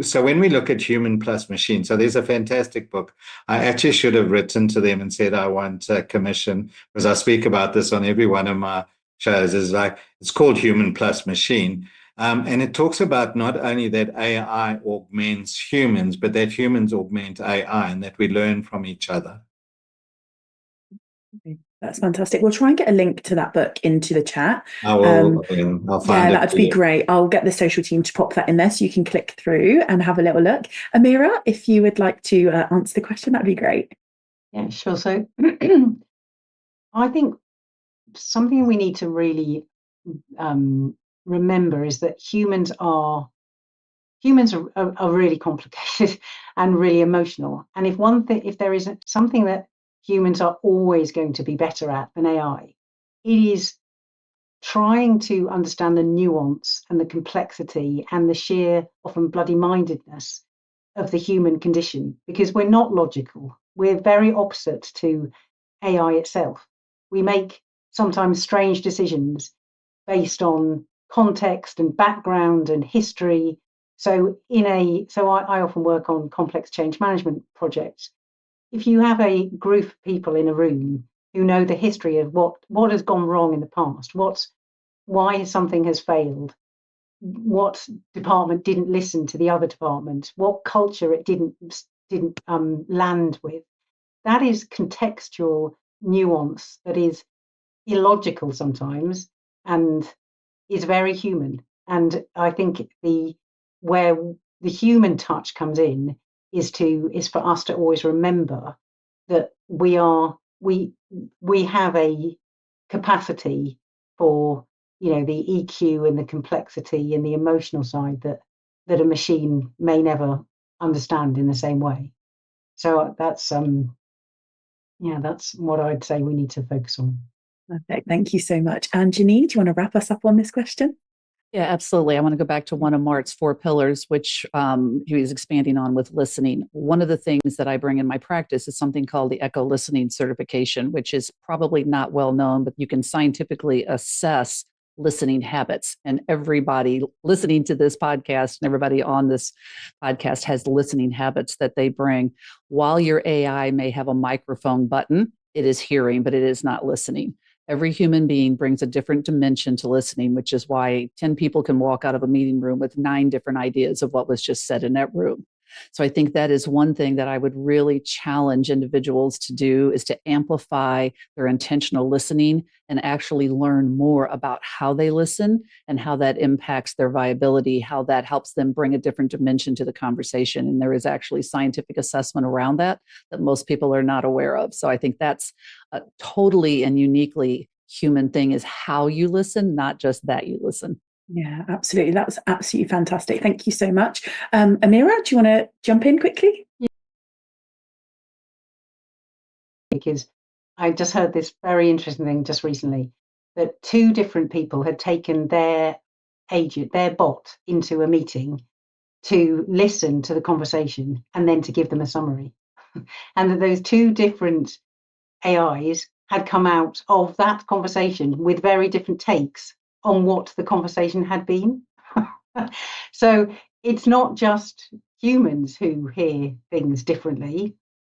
So when we look at human plus machine, so there's a fantastic book. I actually should have written to them and said I want a commission, because I speak about this on every one of my shows. It's called Human Plus Machine. And it talks about not only that AI augments humans, but that humans augment AI and that we learn from each other. That's fantastic. We'll try and get a link to that book into the chat. I'll find it. Yeah, that'd be great. I'll get the social team to pop that in there so you can click through and have a little look. Amira, if you would like to answer the question, that'd be great. Yeah, sure. So I think something we need to really remember is that humans are really complicated and really emotional. And if there is something that humans are always going to be better at than AI, it is trying to understand the nuance and the complexity and the sheer, often bloody-mindedness of the human condition, because we're not logical. We're very opposite to AI itself. We make sometimes strange decisions based on context and background and history. So I often work on complex change management projects. If you have a group of people in a room who know the history of what has gone wrong in the past, why something has failed, what department didn't listen to the other department, what culture it didn't land with, that is contextual nuance that is illogical sometimes and is very human. And I think where the human touch comes in is for us to always remember that we have a capacity for the EQ and the complexity and the emotional side that a machine may never understand in the same way. So that's that's what I'd say we need to focus on. Perfect. Thank you so much. And Janine, do you want to wrap us up on this question? Yeah, absolutely. I want to go back to one of Mart's 4 pillars, which he was expanding on with listening. One of the things that I bring in my practice is something called the Echo Listening Certification, which is probably not well known, but you can scientifically assess listening habits. And everybody listening to this podcast and everybody on this podcast has listening habits that they bring. While your AI may have a microphone button, it is hearing, but it is not listening. Every human being brings a different dimension to listening, which is why 10 people can walk out of a meeting room with 9 different ideas of what was just said in that room. So I think that is one thing that I would really challenge individuals to do, is to amplify their intentional listening and actually learn more about how they listen and how that impacts their viability, how that helps them bring a different dimension to the conversation. And there is actually scientific assessment around that most people are not aware of. So I think that's a totally and uniquely human thing, is how you listen, not just that you listen. Yeah, absolutely. That was absolutely fantastic. Thank you so much. Amira, do you want to jump in quickly? Because I just heard this very interesting thing just recently, that 2 different people had taken their agent, their bot, into a meeting to listen to the conversation and then to give them a summary. And that those 2 different AIs had come out of that conversation with very different takes on what the conversation had been. So it's not just humans who hear things differently,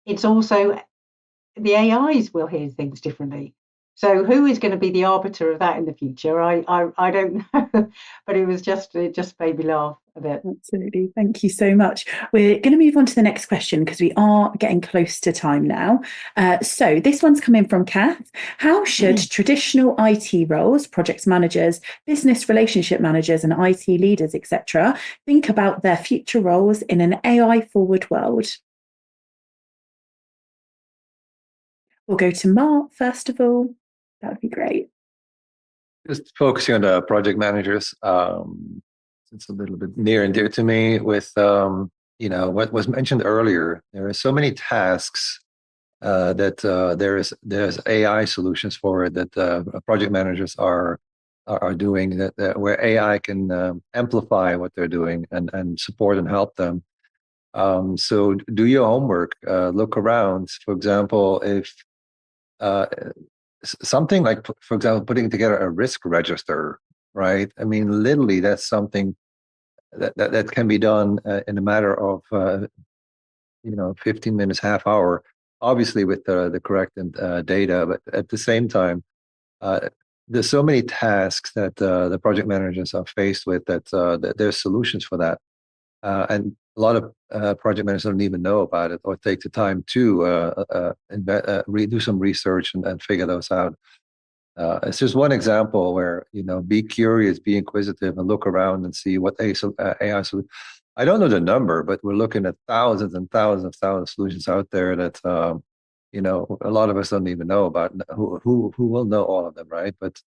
it's also the AIs will hear things differently. So who is going to be the arbiter of that in the future? I don't know, but it just made me laugh a bit. Absolutely. Thank you so much. We're going to move on to the next question because we are getting close to time now. So this one's coming from Kath. How should traditional IT roles, project managers, business relationship managers, and IT leaders, etc., think about their future roles in an AI forward world? We'll go to Mark first of all. That would be great. Just focusing on the project managers. It's a little bit near and dear to me with, what was mentioned earlier. There are so many tasks that there's AI solutions for it that project managers are doing that where AI can amplify what they're doing and support and help them. So do your homework, look around. For example, if something like, for example, putting together a risk register, right? I mean, literally, that's something that can be done in a matter of 15 minutes, half hour, obviously with the correct data, but at the same time, there's so many tasks that the project managers are faced with that there's solutions for that, and a lot of project managers don't even know about it or take the time to do some research and figure those out. It's just one example where, be curious, be inquisitive, and look around and see what AI solution. I don't know the number, but we're looking at thousands and thousands of solutions out there that a lot of us don't even know about. Who will know all of them, right? But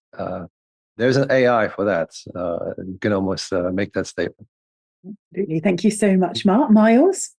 there's an AI for that. You can almost make that statement. Absolutely. Thank you so much, Mark. Miles?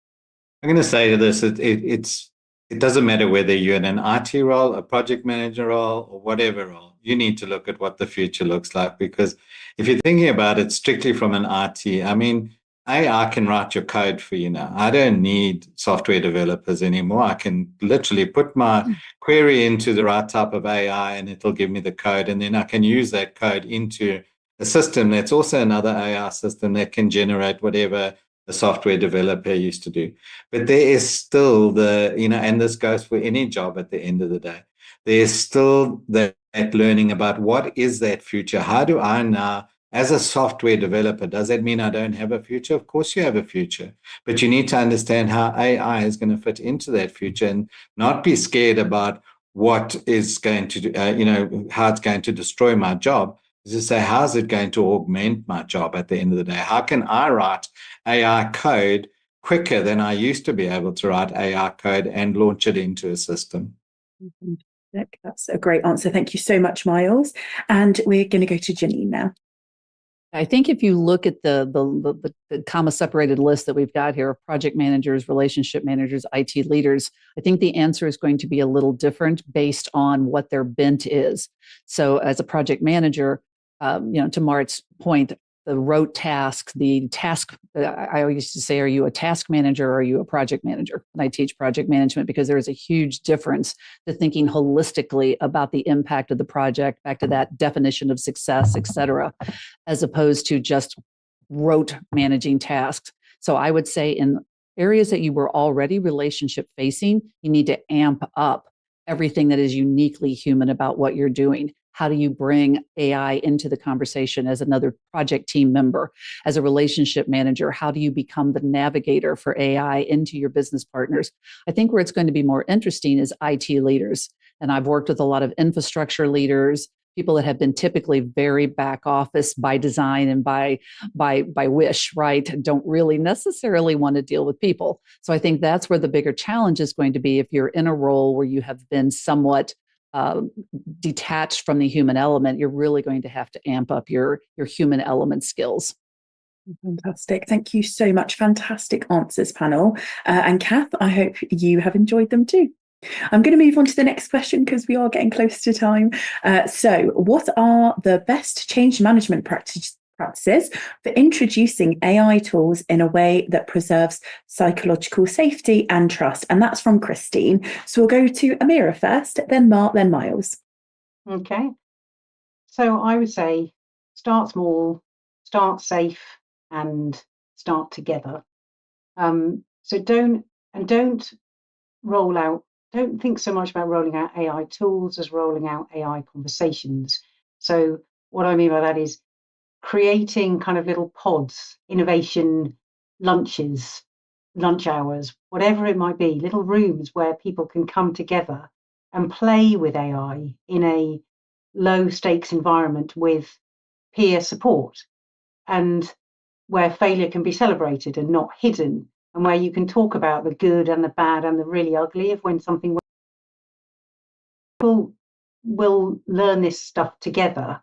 I'm going to say this: it doesn't matter whether you're in an IT role, a project manager role, or whatever role. You need to look at what the future looks like, because if you're thinking about it strictly from an IT, I mean, AI can write your code for you now. I don't need software developers anymore. I can literally put my query into the right type of AI and it'll give me the code. And then I can use that code into a system that's also another AI system that can generate whatever the software developer used to do. But there is still and this goes for any job at the end of the day, there's still that learning about what is that future? How do I now, as a software developer, does that mean I don't have a future? Of course you have a future, but you need to understand how AI is going to fit into that future and not be scared about what is going to, how it's going to destroy my job. Is to say, how's it going to augment my job at the end of the day? How can I write AI code quicker than I used to be able to write AI code and launch it into a system? That's a great answer. Thank you so much, Miles. And we're going to go to Janine now. I think if you look at the comma separated list that we've got here of project managers, relationship managers, IT leaders, I think the answer is going to be a little different based on what their bent is. So, as a project manager, to Mart's point, the rote tasks, the task. I always used to say, "Are you a task manager or are you a project manager?" And I teach project management because there is a huge difference to thinking holistically about the impact of the project, back to that definition of success, et cetera, as opposed to just rote managing tasks. So I would say in areas that you were already relationship facing, you need to amp up everything that is uniquely human about what you're doing. How do you bring AI into the conversation as another project team member? As a relationship manager, how do you become the navigator for AI into your business partners? I think where it's going to be more interesting is IT leaders. And I've worked with a lot of infrastructure leaders, people that have been typically very back office by design and by wish, right? Don't really necessarily want to deal with people. So I think that's where the bigger challenge is going to be if you're in a role where you have been somewhat detached from the human element. You're really going to have to amp up your human element skills. Fantastic. Thank you so much. Fantastic answers, panel. And Kath, I hope you have enjoyed them too. I'm going to move on to the next question because we are getting close to time. So what are the best change management practices for introducing AI tools in a way that preserves psychological safety and trust? And that's from Christine. So we'll go to Amira first, then Mark, then Miles. Okay. So I would say start small, start safe, and start together. So don't roll out. Don't think so much about rolling out AI tools as rolling out AI conversations. So what I mean by that is creating kind of little pods, innovation lunches, lunch hours, whatever it might be, little rooms where people can come together and play with AI in a low stakes environment with peer support, and where failure can be celebrated and not hidden, and where you can talk about the good and the bad and the really ugly of when something. People will learn this stuff together,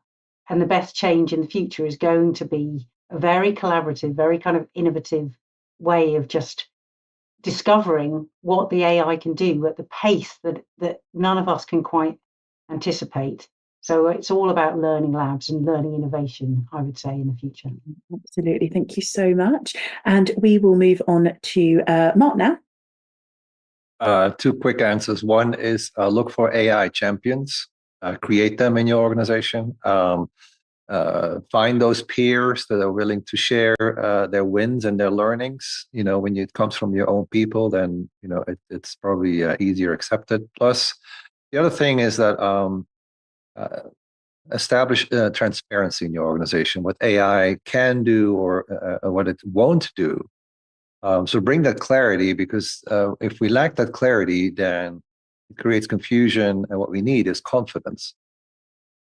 and the best change in the future is going to be a very collaborative, very kind of innovative way of just discovering what the AI can do at the pace that none of us can quite anticipate. So it's all about learning labs and learning innovation, I would say, in the future. Absolutely. Thank you so much. And we will move on to Mark now. Two quick answers. One is look for AI champions, create them in your organization. Find those peers that are willing to share their wins and their learnings. When it comes from your own people, then it's probably easier accepted. Plus, the other thing is that establish transparency in your organization, what AI can do or what it won't do. So bring that clarity, because if we lack that clarity, then it creates confusion, and what we need is confidence.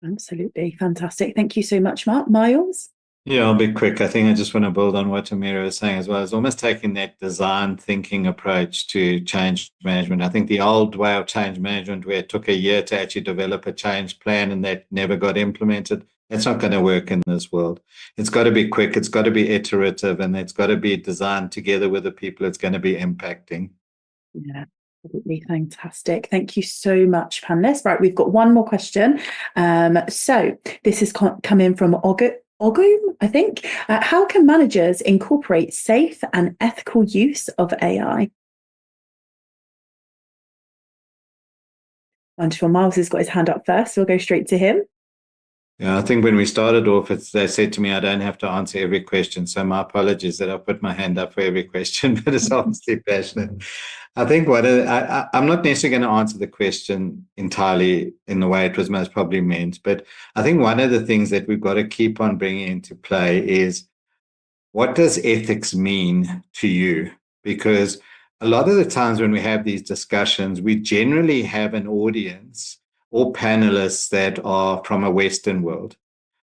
Absolutely. Fantastic. Thank you so much, Mark. Miles? Yeah, I'll be quick. I think I just want to build on what Amira was saying as well. It's almost taking that design thinking approach to change management. I think the old way of change management, where it took a year to actually develop a change plan and that never got implemented, that's not going to work in this world. It's got to be quick, it's got to be iterative, and it's got to be designed together with the people it's going to be impacting. Yeah. Absolutely fantastic. Thank you so much, panelists. Right, we've got one more question. So this is coming from Ogum, I think. How can managers incorporate safe and ethical use of AI? Wonderful. Miles has got his hand up first, so we'll go straight to him. Yeah, I think when we started off, they said to me, I don't have to answer every question. So my apologies that I put my hand up for every question, but it's obviously passionate. I think I'm not necessarily going to answer the question entirely in the way it was most probably meant, but I think one of the things that we've got to keep on bringing into play is, what does ethics mean to you? Because a lot of the times when we have these discussions, we generally have an audience or panelists that are from a Western world.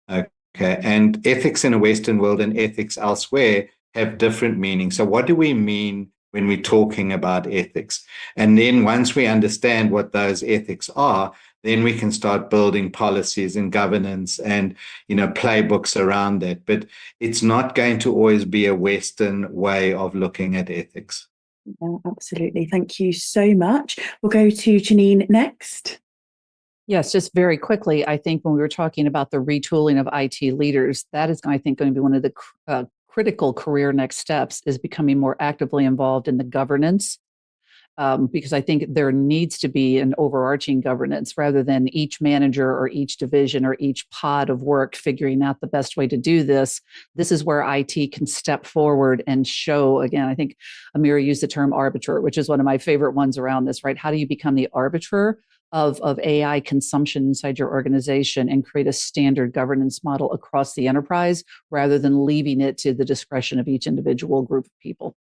Okay. And ethics in a Western world and ethics elsewhere have different meanings. So what do we mean when we're talking about ethics? And then once we understand what those ethics are, then we can start building policies and governance and, playbooks around that. But it's not going to always be a Western way of looking at ethics. Yeah, absolutely. Thank you so much. We'll go to Janine next. Yes, just very quickly, I think when we were talking about the retooling of IT leaders, that is, I think, going to be one of the critical career next steps, is becoming more actively involved in the governance, because I think there needs to be an overarching governance rather than each manager or each division or each pod of work figuring out the best way to do this. This is where IT can step forward and show, again, I think Amira used the term arbiter, which is one of my favorite ones around this, right? How do you become the arbiter of AI consumption inside your organization and create a standard governance model across the enterprise rather than leaving it to the discretion of each individual group of people?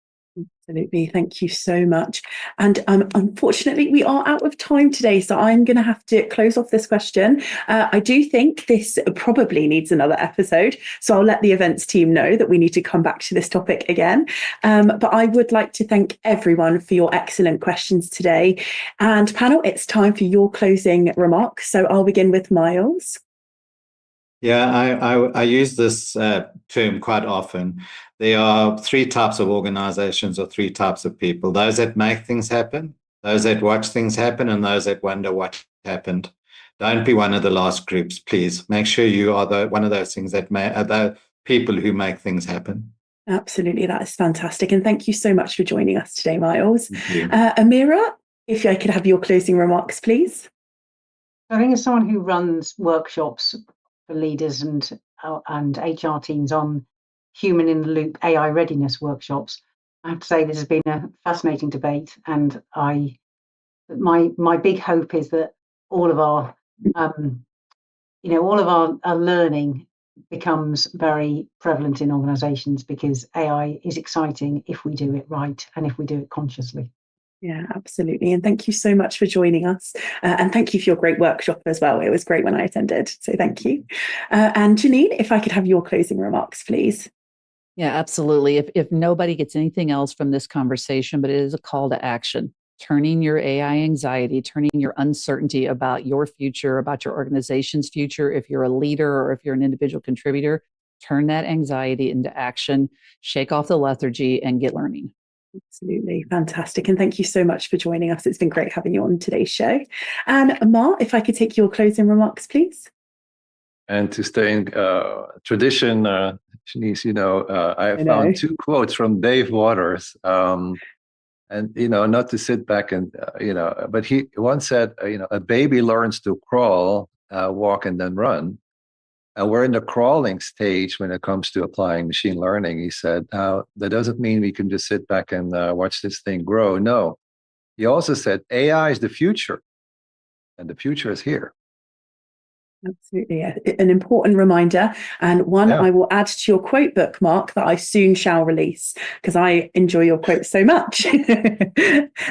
Absolutely. Thank you so much. And unfortunately, we are out of time today, so I'm going to have to close off this question. I do think this probably needs another episode, so I'll let the events team know that we need to come back to this topic again. But I would like to thank everyone for your excellent questions today. And panel, it's time for your closing remarks. So I'll begin with Miles. Yeah, I use this term quite often. There are three types of organizations or three types of people: those that make things happen, those that watch things happen, and those that wonder what happened. Don't be one of the last groups, please. Make sure you are one of those things that are the people who make things happen. Absolutely, that is fantastic. And thank you so much for joining us today, Miles. Thank you. Amira, if I could have your closing remarks, please. I think as someone who runs workshops for leaders and HR teams on human in the loop AI readiness workshops, I have to say this has been a fascinating debate, and my big hope is that all of our learning becomes very prevalent in organizations, because AI is exciting if we do it right and if we do it consciously. Yeah, absolutely. And thank you so much for joining us. And thank you for your great workshop as well. It was great when I attended. So thank you. And Janine, if I could have your closing remarks, please. Yeah, absolutely. If nobody gets anything else from this conversation, but it is a call to action, turning your AI anxiety, turning your uncertainty about your future, about your organization's future, if you're a leader or if you're an individual contributor, turn that anxiety into action, shake off the lethargy, and get learning. Absolutely. Fantastic. And thank you so much for joining us. It's been great having you on today's show. And Ma, if I could take your closing remarks, please. And to stay in tradition, Shanice, I found two quotes from Dave Waters. And, not to sit back and, but he once said, a baby learns to crawl, walk, and then run. And we're in the crawling stage when it comes to applying machine learning. He said, that doesn't mean we can just sit back and watch this thing grow. No. He also said, AI is the future, and the future is here. Absolutely. An important reminder, and one I will add to your quote book, Mark, that I soon shall release, because I enjoy your quotes so much.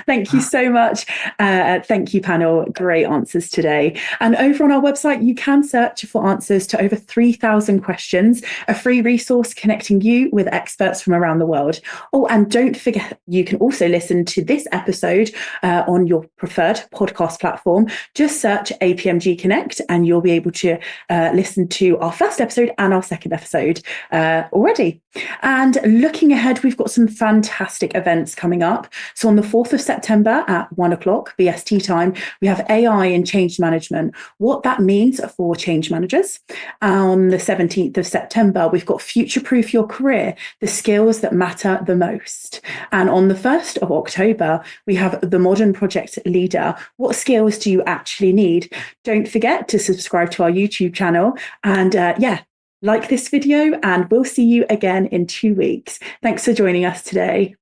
Thank you so much. Thank you, panel. Great answers today. And over on our website, you can search for answers to over 3,000 questions, a free resource connecting you with experts from around the world. Oh, and don't forget, you can also listen to this episode on your preferred podcast platform. Just search APMG Connect and you'll be able to listen to our first episode and our second episode already. And looking ahead, we've got some fantastic events coming up. So on the 4th of September at 1:00 BST time, we have AI and change management, what that means for change managers. On the 17th of September, we've got Future-Proof Your Career, the skills that matter the most. And on the 1st of October, we have the Modern Project Leader. What skills do you actually need? Don't forget to subscribe to our YouTube channel and like this video, and we'll see you again in 2 weeks. Thanks for joining us today.